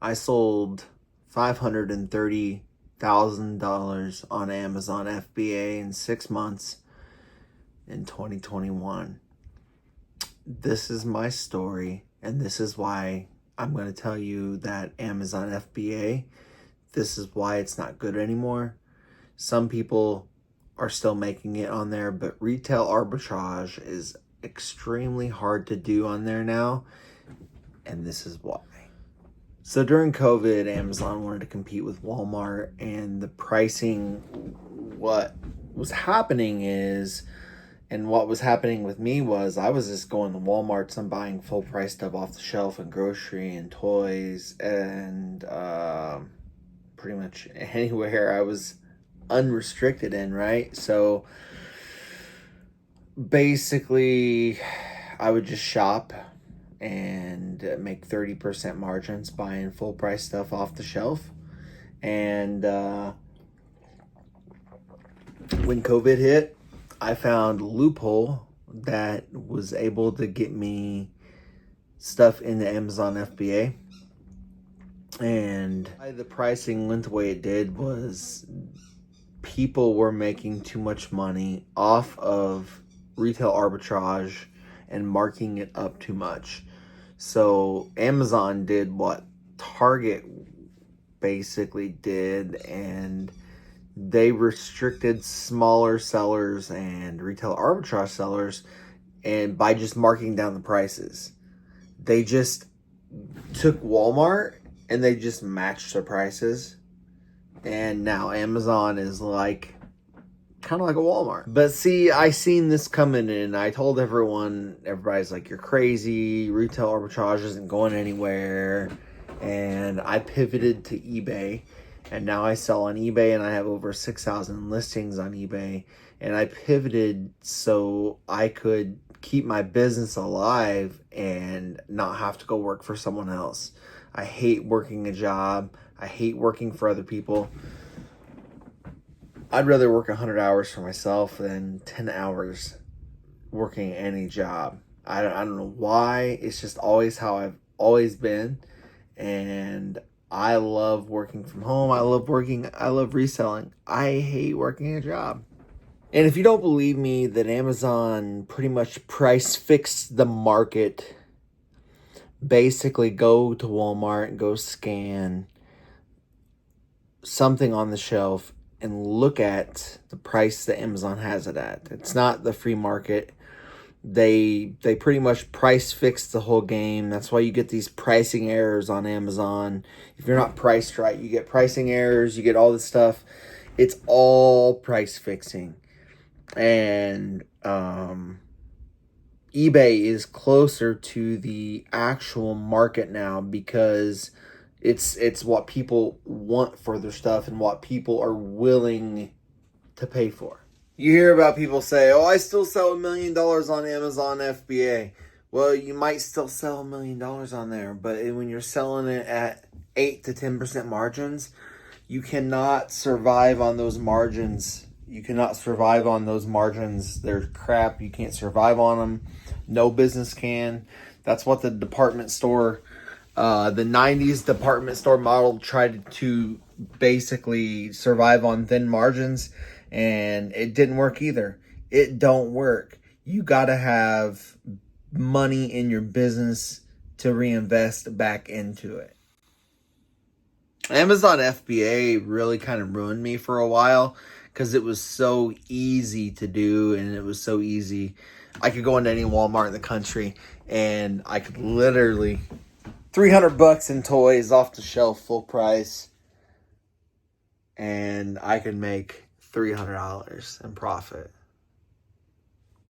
I sold $530,000 on Amazon FBA in 6 months in 2021. This is my story, and this is why I'm going to tell you that Amazon FBA, this is why it's not good anymore. Some people are still making it on there, but retail arbitrage is extremely hard to do on there now, and this is why. So during COVID, Amazon wanted to compete with Walmart, and the pricing, what was happening is, and what was happening with me was I was just going to Walmart and buying full price stuff off the shelf and grocery and toys and pretty much anywhere I was unrestricted in, right? So basically I would just shop and make 30% margins buying full price stuff off the shelf. And when COVID hit, I found a loophole that was able to get me stuff into Amazon FBA. And why the pricing went the way it did was people were making too much money off of retail arbitrage and marking it up too much. So Amazon did what Target basically did, and they restricted smaller sellers and retail arbitrage sellers, and by just marking down the prices. They just took Walmart and they just matched their prices. And now Amazon is like kind of like a Walmart. But see, I seen this coming, and I told everybody's like, you're crazy, retail arbitrage isn't going anywhere. And I pivoted to eBay, and now I sell on eBay, and I have over 6,000 listings on eBay. And I pivoted so I could keep my business alive and not have to go work for someone else. I hate working a job. I hate working for other people. I'd rather work 100 hours for myself than 10 hours working any job. I don't know why. It's just always how I've always been. And I love working from home. I love reselling. I hate working a job. And if you don't believe me that Amazon pretty much price fixed the market, basically go to Walmart and go scan something on the shelf and look at the price that Amazon has it at. It's not the free market. They pretty much price fix the whole game. That's why you get these pricing errors on Amazon. If you're not priced right, you get pricing errors, you get all this stuff. It's all price fixing. And eBay is closer to the actual market now because it's what people want for their stuff and what people are willing to pay for. You hear about people say, oh, I still sell $1 million on Amazon FBA. Well, you might still sell $1 million on there, but when you're selling it at 8 to 10% margins, you cannot survive on those margins. You cannot survive on those margins. They're crap. You can't survive on them. No business can. That's what the department store, the 90s department store model tried to basically survive on thin margins. And it didn't work either. It don't work. You got to have money in your business to reinvest back into it. Amazon FBA really kind of ruined me for a while because it was so easy to do, and it was so easy. I could go into any Walmart in the country and I could literally $300 in toys off the shelf, full price, and I could make $300 in profit.